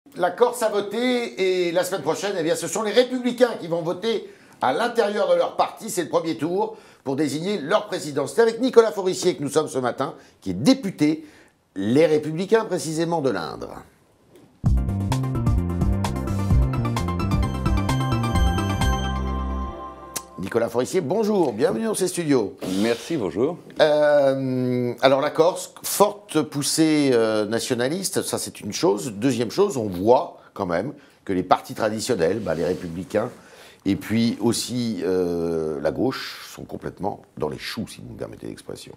La Corse a voté et la semaine prochaine, eh bien, ce sont les Républicains qui vont voter à l'intérieur de leur parti. C'est le premier tour pour désigner leur président. C'est avec Nicolas Forissier que nous sommes ce matin, qui est député, les Républicains précisément de l'Indre. Nicolas Forissier, bonjour, bienvenue dans ces studios. Merci, bonjour. Alors la Corse, forte poussée nationaliste, ça c'est une chose. Deuxième chose, on voit quand même que les partis traditionnels, les Républicains, et puis aussi la gauche, sont complètement dans les choux, si vous me permettez l'expression.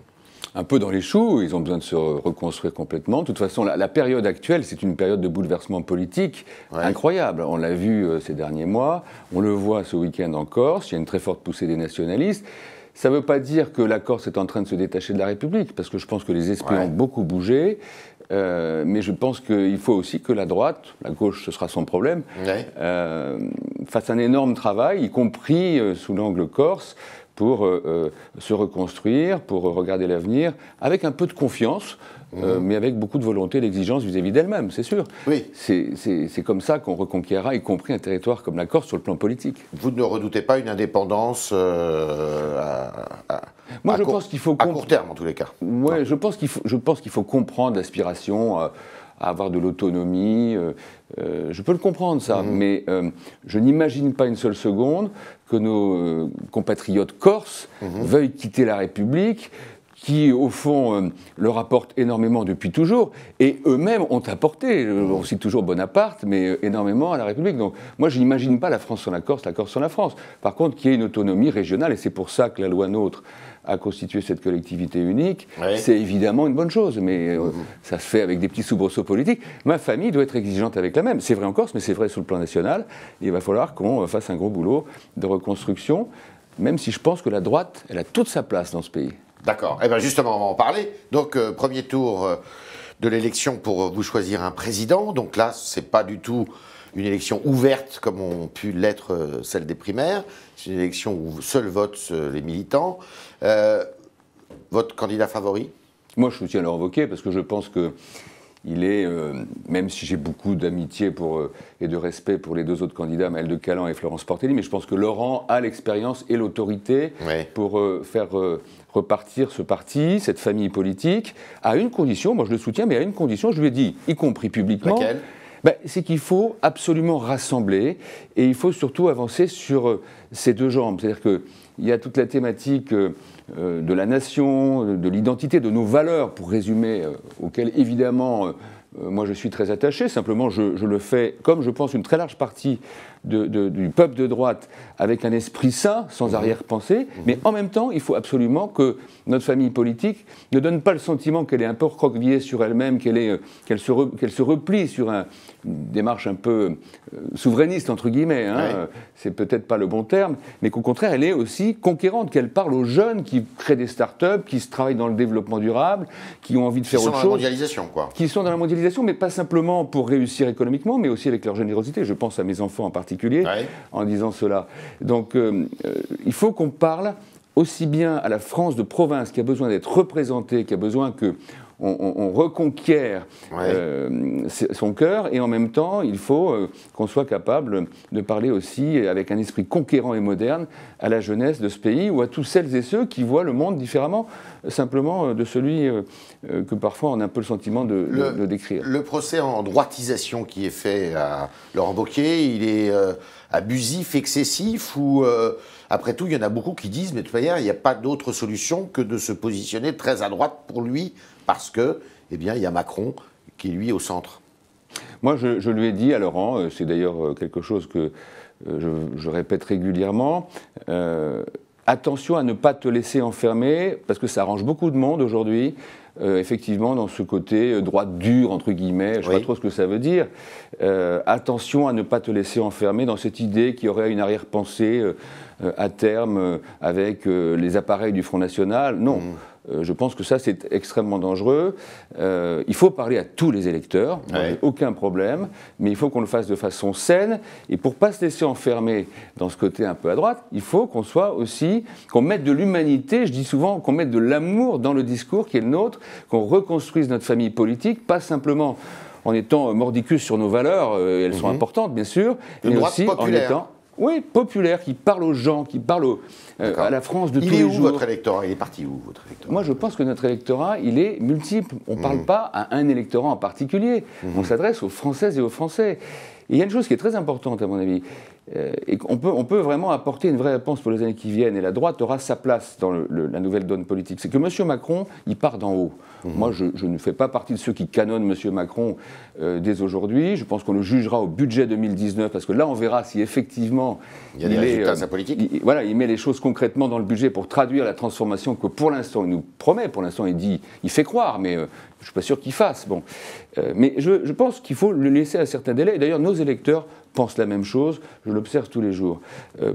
Un peu dans les choux, ils ont besoin de se reconstruire complètement. De toute façon, la période actuelle, c'est une période de bouleversement politique incroyable. On l'a vu ces derniers mois, on le voit ce week-end en Corse, il y a une très forte poussée des nationalistes. Ça ne veut pas dire que la Corse est en train de se détacher de la République, parce que je pense que les esprits ont beaucoup bougé, mais je pense qu'il faut aussi que la droite, la gauche ce sera son problème, fasse un énorme travail, y compris sous l'angle corse, pour se reconstruire, pour regarder l'avenir, avec un peu de confiance, mais avec beaucoup de volonté et d'exigence vis-à-vis d'elle-même, c'est sûr. Oui. C'est comme ça qu'on reconquérera, y compris un territoire comme la Corse, sur le plan politique. Vous ne redoutez pas une indépendance Moi, je pense qu'il faut à court terme, en tous les cas. Ouais, je pense qu'il faut comprendre l'aspiration à avoir de l'autonomie. Je peux le comprendre, ça, mais je n'imagine pas une seule seconde que nos compatriotes corses veuillent quitter la République, qui, au fond, leur apporte énormément depuis toujours, et eux-mêmes ont apporté, on cite toujours Bonaparte, mais énormément à la République. Donc, moi, je n'imagine pas la France sans la Corse sans la France. Par contre, qu'il y ait une autonomie régionale, et c'est pour ça que la loi NOTRe a constitué cette collectivité unique, c'est évidemment une bonne chose, mais ça se fait avec des petits soubresauts politiques. Ma famille doit être exigeante avec la même. C'est vrai en Corse, mais c'est vrai sur le plan national. Il va falloir qu'on fasse un gros boulot de reconstruction, même si je pense que la droite, elle a toute sa place dans ce pays. D'accord. Eh bien justement, on va en parler. Donc, premier tour de l'élection pour vous choisir un président. Donc là, c'est pas du tout une élection ouverte comme ont pu l'être celle des primaires. C'est une élection où seuls votent les militants. Votre candidat favori? Moi, je soutiens Laurent Wauquiez parce que je pense que il est, même si j'ai beaucoup d'amitié et de respect pour les deux autres candidats, Maël de Calan et Florence Portelli, mais je pense que Laurent a l'expérience et l'autorité pour faire repartir ce parti, cette famille politique, à une condition, moi je le soutiens, mais à une condition, je lui ai dit, y compris publiquement. Laquelle? C'est qu'il faut absolument rassembler et il faut surtout avancer sur ces deux jambes. C'est-à-dire qu'il y a toute la thématique de la nation, de l'identité, de nos valeurs, pour résumer, auxquelles évidemment moi je suis très attaché. Simplement je le fais, comme je pense une très large partie du peuple de droite, avec un esprit sain, sans arrière-pensée, mais en même temps il faut absolument que notre famille politique ne donne pas le sentiment qu'elle est un peu recroquevillée sur elle-même, qu'elle se replie sur une démarche un peu souverainiste, entre guillemets, c'est peut-être pas le bon terme, mais qu'au contraire elle est aussi conquérante, qu'elle parle aux jeunes qui créent des start-up, qui se travaillent dans le développement durable, qui ont envie de faire autre chose. Qui sont dans la mondialisation, quoi. Qui sont dans la mondialisation, mais pas simplement pour réussir économiquement, mais aussi avec leur générosité. Je pense à mes enfants en particulier, en disant cela. Donc il faut qu'on parle aussi bien à la France de province, qui a besoin d'être représentée, qui a besoin qu'on reconquiert son cœur, et en même temps, il faut qu'on soit capable de parler aussi avec un esprit conquérant et moderne à la jeunesse de ce pays, ou à tous celles et ceux qui voient le monde différemment, simplement de celui que parfois on a un peu le sentiment de décrire. Le procès en droitisation qui est fait à Laurent Wauquiez, il est abusif, excessif, ou après tout, il y en a beaucoup qui disent, mais de toute manière, il n'y a pas d'autre solution que de se positionner très à droite pour lui, parce que, il y a Macron qui est lui au centre. Moi, je lui ai dit à Laurent, c'est d'ailleurs quelque chose que je répète régulièrement, attention à ne pas te laisser enfermer, parce que ça arrange beaucoup de monde aujourd'hui, effectivement, dans ce côté droite dure, entre guillemets, je ne sais pas trop ce que ça veut dire. Attention à ne pas te laisser enfermer dans cette idée qu'il y aurait une arrière-pensée à terme avec les appareils du Front National. Non. Je pense que ça, c'est extrêmement dangereux. Il faut parler à tous les électeurs, aucun problème, mais il faut qu'on le fasse de façon saine. Et pour ne pas se laisser enfermer dans ce côté un peu à droite, il faut qu'on soit aussi, qu'on mette de l'humanité, je dis souvent, qu'on mette de l'amour dans le discours qui est le nôtre, qu'on reconstruise notre famille politique, pas simplement en étant mordicus sur nos valeurs, elles sont importantes bien sûr, mais aussi populaire. En étant populaire, qui parle aux gens, qui parle à la France de tous les jours. Il est où votre électorat? Il est parti où votre électorat? Moi je pense que notre électorat, il est multiple. On ne parle pas à un électorat en particulier. On s'adresse aux Françaises et aux Français. Et il y a une chose qui est très importante à mon avis, et qu'on peut vraiment apporter une vraie réponse pour les années qui viennent, et la droite aura sa place dans la nouvelle donne politique, c'est que M. Macron, il part d'en haut. Moi, je ne fais pas partie de ceux qui canonnent M. Macron dès aujourd'hui. Je pense qu'on le jugera au budget 2019, parce que là, on verra si effectivement il y a des résultats de sa politique. Il met les choses concrètement dans le budget pour traduire la transformation que pour l'instant il nous promet. Pour l'instant, il fait croire, mais je ne suis pas sûr qu'il fasse. Bon. Mais je pense qu'il faut le laisser à certains délais. Et d'ailleurs, nos électeurs pensent la même chose, je l'observe tous les jours.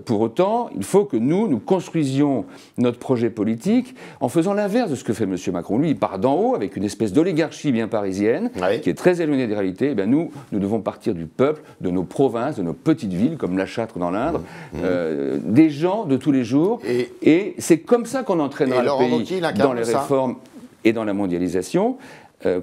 Pour autant, il faut que nous construisions notre projet politique en faisant l'inverse de ce que fait M. Macron. Lui, il part d'en haut avec une espèce d'oligarchie bien parisienne, qui est très éloignée des réalités. Et nous devons partir du peuple, de nos provinces, de nos petites villes, comme La Châtre dans l'Indre, des gens de tous les jours. Et c'est comme ça qu'on entraînera le pays dans les réformes et dans la mondialisation,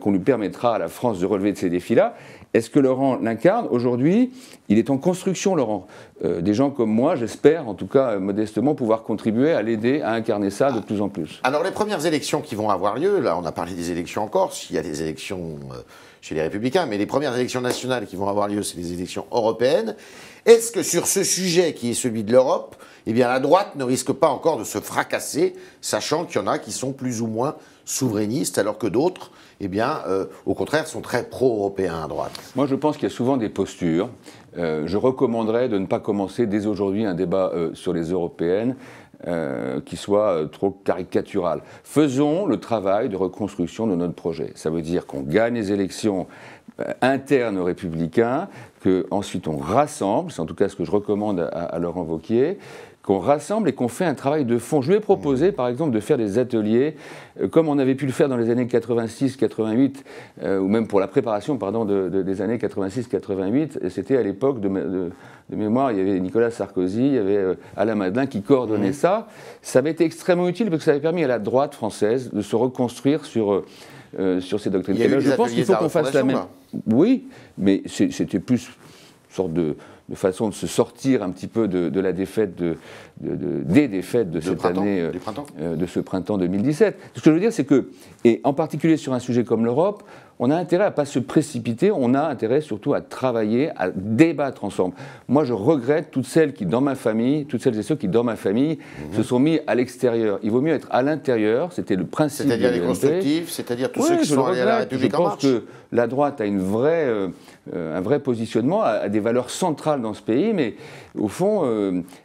qu'on lui permettra à la France de relever de ces défis-là. Est-ce que Laurent l'incarne? Aujourd'hui, il est en construction, Laurent. Des gens comme moi, j'espère, en tout cas modestement, pouvoir contribuer à l'aider à incarner ça de plus en plus. Alors les premières élections qui vont avoir lieu, là on a parlé des élections en Corse, il y a des élections chez les Républicains, mais les premières élections nationales qui vont avoir lieu, c'est les élections européennes. Est-ce que sur ce sujet qui est celui de l'Europe, eh bien la droite ne risque pas encore de se fracasser, sachant qu'il y en a qui sont plus ou moins souverainistes, alors que d'autres, eh bien, au contraire, sont très pro-européens à droite? Moi, je pense qu'il y a souvent des postures. Je recommanderais de ne pas commencer dès aujourd'hui un débat sur les européennes qui soit trop caricatural. Faisons le travail de reconstruction de notre projet. Ça veut dire qu'on gagne les élections internes aux Républicains, qu'ensuite on rassemble, c'est en tout cas ce que je recommande à Laurent Wauquiez, qu'on rassemble et qu'on fait un travail de fond. Je lui ai proposé, par exemple, de faire des ateliers, comme on avait pu le faire dans les années 86-88, ou même pour la préparation, des années 86-88. C'était à l'époque de mémoire, il y avait Nicolas Sarkozy, il y avait Alain Madelin qui coordonnait ça. Ça avait été extrêmement utile parce que ça avait permis à la droite française de se reconstruire sur ces doctrines. Je pense qu'il faut qu'on fasse la même. Oui, mais c'était plus une sorte de façon de se sortir un petit peu de la défaite des défaites de cette année, de ce printemps 2017. Ce que je veux dire, c'est que, et en particulier sur un sujet comme l'Europe, on a intérêt à ne pas se précipiter, on a intérêt surtout à travailler, à débattre ensemble. Moi, je regrette toutes celles et ceux qui, dans ma famille, se sont mis à l'extérieur. Il vaut mieux être à l'intérieur, c'était le principe de l'UMP. C'est-à-dire les constructifs, c'est-à-dire tous ceux qui sont allés à la République en marche. Je pense que la droite a un vrai positionnement, a des valeurs centrales dans ce pays, mais au fond,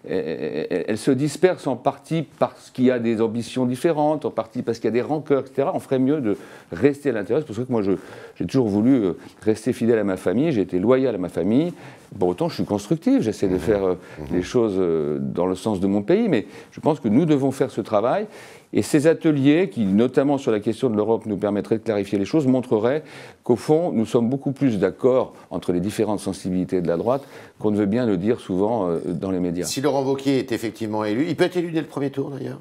elle se disperse en partie parce qu'il y a des ambitions différentes, en partie parce qu'il y a des rancœurs, etc. On ferait mieux de rester à l'intérieur. C'est pour ça que moi, j'ai toujours voulu rester fidèle à ma famille, j'ai été loyal à ma famille. Pour autant, je suis constructif, j'essaie de faire les choses dans le sens de mon pays, mais je pense que nous devons faire ce travail. Et ces ateliers, qui, notamment sur la question de l'Europe, nous permettraient de clarifier les choses, montreraient qu'au fond, nous sommes beaucoup plus d'accord entre les différentes sensibilités de la droite qu'on ne veut bien le dire souvent dans les médias. Si Laurent Wauquiez est effectivement élu, il peut être élu dès le premier tour d'ailleurs?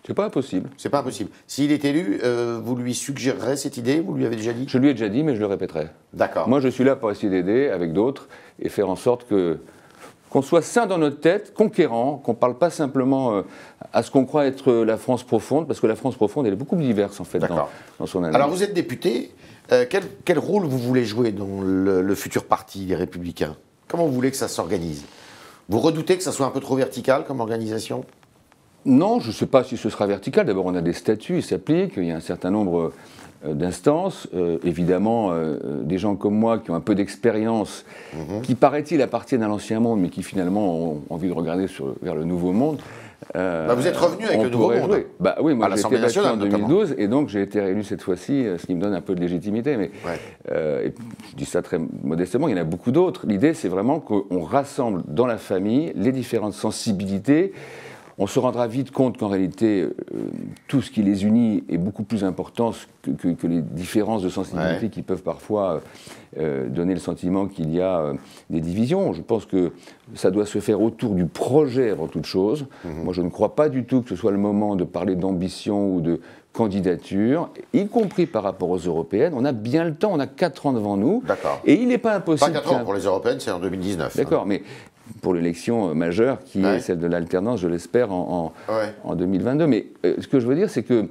C'est pas impossible. C'est pas impossible. S'il est élu, vous lui suggérerez cette idée? Vous lui avez déjà dit? Je lui ai déjà dit, mais je le répéterai. D'accord. Moi, je suis là pour essayer d'aider avec d'autres et faire en sorte qu'on soit sain dans notre tête, conquérant, qu'on ne parle pas simplement à ce qu'on croit être la France profonde, parce que la France profonde, elle est beaucoup plus diverse, en fait, dans son analyse. Alors, vous êtes député. Quel rôle vous voulez jouer dans le futur parti des Républicains? Comment vous voulez que ça s'organise? Vous redoutez que ça soit un peu trop vertical comme organisation? Non, je ne sais pas si ce sera vertical. D'abord, on a des statuts, ils s'appliquent, il y a un certain nombre d'instances. Évidemment, des gens comme moi qui ont un peu d'expérience, qui, paraît-il, appartiennent à l'ancien monde, mais qui finalement ont envie de regarder vers le nouveau monde. Vous êtes revenu avec le nouveau monde. Oui, moi j'ai été battu en 2012, notamment. Et donc j'ai été réélu cette fois-ci, ce qui me donne un peu de légitimité. Mais et je dis ça très modestement, il y en a beaucoup d'autres. L'idée, c'est vraiment qu'on rassemble dans la famille les différentes sensibilités. on se rendra vite compte qu'en réalité, tout ce qui les unit est beaucoup plus important que les différences de sensibilité qui peuvent parfois donner le sentiment qu'il y a des divisions. Je pense que ça doit se faire autour du projet avant toute chose. Moi, je ne crois pas du tout que ce soit le moment de parler d'ambition ou de candidature, y compris par rapport aux européennes. On a bien le temps, on a 4 ans devant nous. Et il n'est pas impossible... Pas 4 ans, pour les européennes, c'est en 2019. D'accord, mais pour l'élection majeure, qui est celle de l'alternance, je l'espère, en 2022. Mais ce que je veux dire, c'est que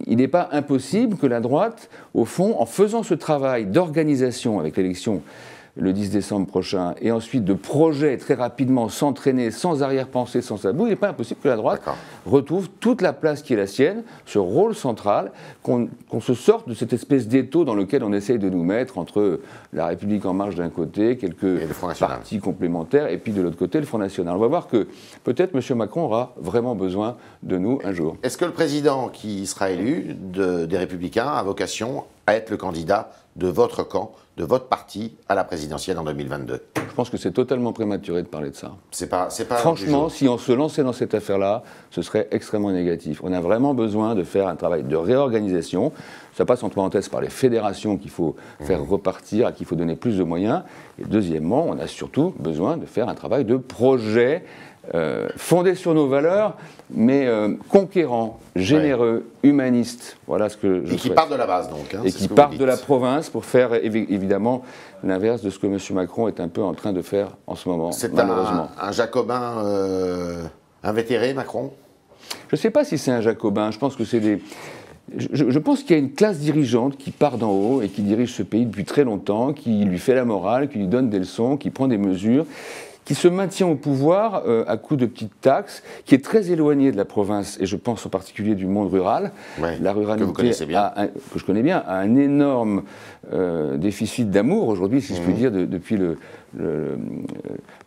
il n'est pas impossible que la droite, au fond, en faisant ce travail d'organisation avec l'élection le 10 décembre prochain, et ensuite de projet très rapidement, s'entraîner, sans arrière-pensée, sans tabou, il n'est pas impossible que la droite retrouve toute la place qui est la sienne, ce rôle central, qu'on se sorte de cette espèce d'étau dans lequel on essaye de nous mettre entre la République en marche d'un côté, quelques partis complémentaires, et puis de l'autre côté, le Front National. On va voir que peut-être M. Macron aura vraiment besoin de nous un jour. Est-ce que le président qui sera élu des Républicains a vocation à être le candidat de votre camp, de votre parti, à la présidentielle en 2022? Je pense que c'est totalement prématuré de parler de ça. C'est pas Franchement, si on se lançait dans cette affaire-là, ce serait extrêmement négatif. On a vraiment besoin de faire un travail de réorganisation. Ça passe entre parenthèses par les fédérations qu'il faut faire repartir, à qui il faut donner plus de moyens. Et deuxièmement, on a surtout besoin de faire un travail de projet fondé sur nos valeurs, mais conquérant, généreux, humaniste. Voilà ce que je souhaite. Et qui part de la base, donc. Et qui part de la province pour faire, évidemment, l'inverse de ce que M. Macron est un peu en train de faire en ce moment, malheureusement. C'est un jacobin invétéré, Macron? Je ne sais pas si c'est un jacobin. Je pense que c'est des... Je pense qu'il y a une classe dirigeante qui part d'en haut et qui dirige ce pays depuis très longtemps, qui lui fait la morale, qui lui donne des leçons, qui prend des mesures, qui se maintient au pouvoir à coup de petites taxes, qui est très éloigné de la province, et je pense en particulier du monde rural. La ruralité, que je connais bien, a un énorme déficit d'amour aujourd'hui, si je puis dire, depuis le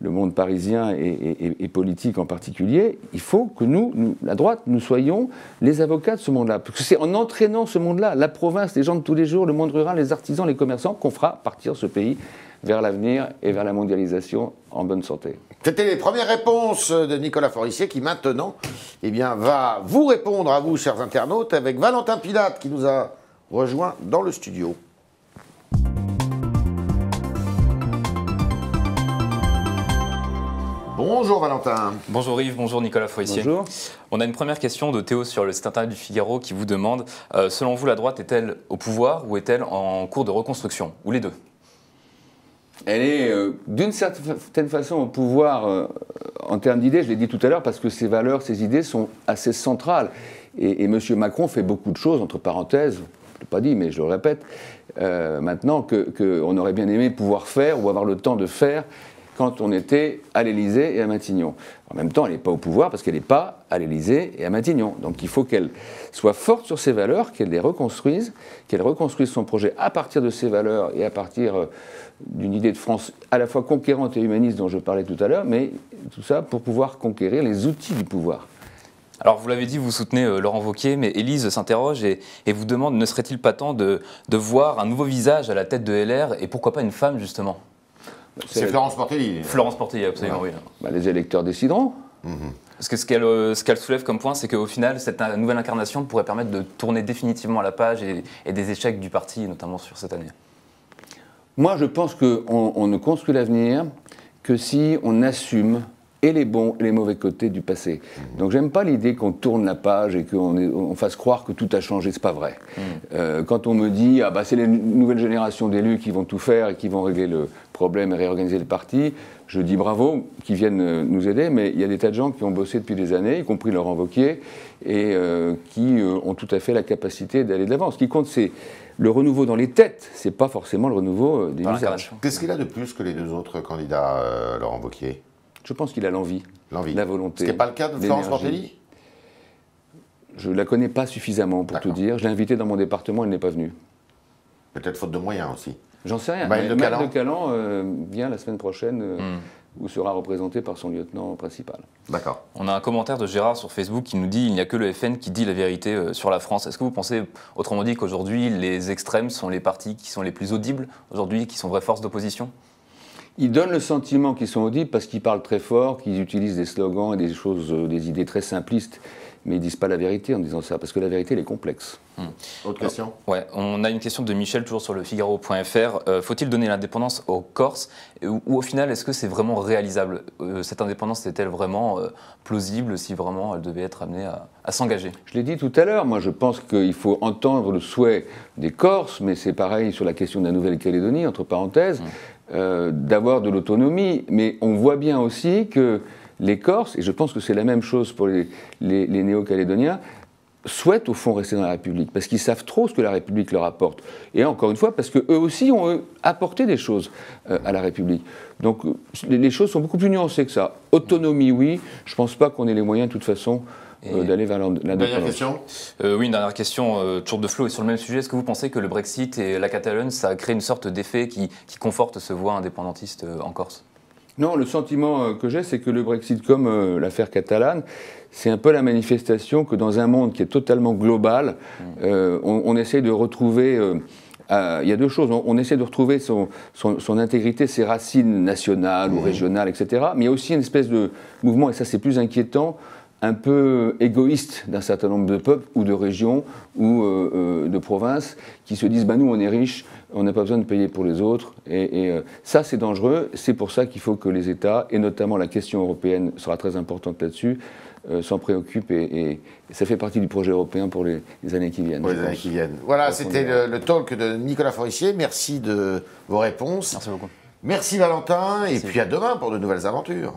monde parisien et politique en particulier. Il faut que nous, la droite, nous soyons les avocats de ce monde-là. Parce que c'est en entraînant ce monde-là, la province, les gens de tous les jours, le monde rural, les artisans, les commerçants, qu'on fera partir ce pays vers l'avenir et vers la mondialisation en bonne santé. C'était les premières réponses de Nicolas Forissier qui maintenant va vous répondre à vous, chers internautes, avec Valentin Pilate qui nous a rejoint dans le studio. Bonjour Valentin. Bonjour Yves, bonjour Nicolas Forissier. Bonjour. On a une première question de Théo sur le site internet du Figaro qui vous demande selon vous, la droite est-elle au pouvoir ou est-elle en cours de reconstruction? Ou les deux? Elle est d'une certaine façon au pouvoir en termes d'idées, je l'ai dit tout à l'heure, parce que ses valeurs, ses idées sont assez centrales. Et M. Macron fait beaucoup de choses, entre parenthèses, je ne l'ai pas dit, mais je le répète, maintenant qu'on aurait bien aimé pouvoir faire ou avoir le temps de faire quand on était à l'Élysée et à Matignon. En même temps, elle n'est pas au pouvoir parce qu'elle n'est pas à l'Élysée et à Matignon. Donc il faut qu'elle soit forte sur ses valeurs, qu'elle les reconstruise, qu'elle reconstruise son projet à partir de ses valeurs et à partir d'une idée de France à la fois conquérante et humaniste dont je parlais tout à l'heure, mais tout ça pour pouvoir conquérir les outils du pouvoir. Alors vous l'avez dit, vous soutenez Laurent Wauquiez, mais Élise s'interroge et vous demande, ne serait-il pas temps de voir un nouveau visage à la tête de LR et pourquoi pas une femme justement? C'est Florence Portelli. Florence Portelli, absolument, oui. Les électeurs décideront. Parce que ce qu'elle soulève comme point, c'est qu'au final, cette nouvelle incarnation pourrait permettre de tourner définitivement la page et des échecs du parti, notamment sur cette année. Moi, je pense qu'on ne construit l'avenir que si on assume et les bons et les mauvais côtés du passé. Donc j'aime pas l'idée qu'on tourne la page et qu'on fasse croire que tout a changé, c'est pas vrai. Quand on me dit c'est les nouvelles générations d'élus qui vont tout faire et qui vont régler le problème et réorganiser le parti, je dis bravo, qu'ils viennent nous aider, mais il y a des tas de gens qui ont bossé depuis des années, y compris Laurent Wauquiez, et qui ont tout à fait la capacité d'aller de l'avant. Ce qui compte, c'est le renouveau dans les têtes, c'est pas forcément le renouveau des visages. Qu'est-ce qu'il a de plus que les deux autres candidats, Laurent Wauquiez? Je pense qu'il a l'envie, la volonté. Ce n'est pas le cas de Florence Portelli? Je ne la connais pas suffisamment pour tout dire. Je l'ai invitée dans mon département, elle n'est pas venue. Peut-être faute de moyens aussi. J'en sais rien. Le maire de Calan vient la semaine prochaine, où sera représenté par son lieutenant principal. D'accord. On a un commentaire de Gérard sur Facebook qui nous dit « Il n'y a que le FN qui dit la vérité sur la France ». Est-ce que vous pensez, autrement dit, qu'aujourd'hui, les extrêmes sont les partis qui sont les plus audibles, aujourd'hui, qui sont vraies forces d'opposition? Ils donnent le sentiment qu'ils sont audibles parce qu'ils parlent très fort, qu'ils utilisent des slogans et des choses, des idées très simplistes, mais ils ne disent pas la vérité en disant ça, parce que la vérité, elle est complexe. Autre question? Ouais, on a une question de Michel, toujours sur le Figaro.fr. Faut-il donner l'indépendance aux Corses ou au final, est-ce que c'est vraiment réalisable? Cette indépendance est-elle vraiment plausible si vraiment elle devait être amenée à s'engager? Je l'ai dit tout à l'heure, moi je pense qu'il faut entendre le souhait des Corses, mais c'est pareil sur la question de la Nouvelle-Calédonie, entre parenthèses, d'avoir de l'autonomie. Mais on voit bien aussi que les Corses, et je pense que c'est la même chose pour les Néo-Calédoniens, souhaitent au fond rester dans la République, parce qu'ils savent trop ce que la République leur apporte. Et encore une fois, parce qu'eux aussi ont apporté des choses à la République. Donc les choses sont beaucoup plus nuancées que ça. Autonomie, oui, je ne pense pas qu'on ait les moyens de toute façon d'aller vers l'indépendance. Dernière question. Oui, une dernière question, toujours de Flo, et sur le même sujet, est-ce que vous pensez que le Brexit et la Catalogne, ça a créé une sorte d'effet qui conforte ce voie indépendantiste en Corse? Non, le sentiment que j'ai, c'est que le Brexit, comme l'affaire catalane, c'est un peu la manifestation que dans un monde qui est totalement global, on essaie de retrouver... il y a deux choses. On essaie de retrouver son intégrité, ses racines nationales ou régionales, etc. Mais il y a aussi une espèce de mouvement, et ça c'est plus inquiétant, un peu égoïste d'un certain nombre de peuples ou de régions ou de provinces qui se disent nous on est riches, on n'a pas besoin de payer pour les autres. Et ça c'est dangereux, c'est pour ça qu'il faut que les États, et notamment la question européenne sera très importante là-dessus, s'en préoccupent et ça fait partie du projet européen pour les années qui viennent. Pour les années qui viennent. Voilà, c'était le talk de Nicolas Forissier. Merci de vos réponses. Merci beaucoup. Merci Valentin, et puis à demain pour de nouvelles aventures.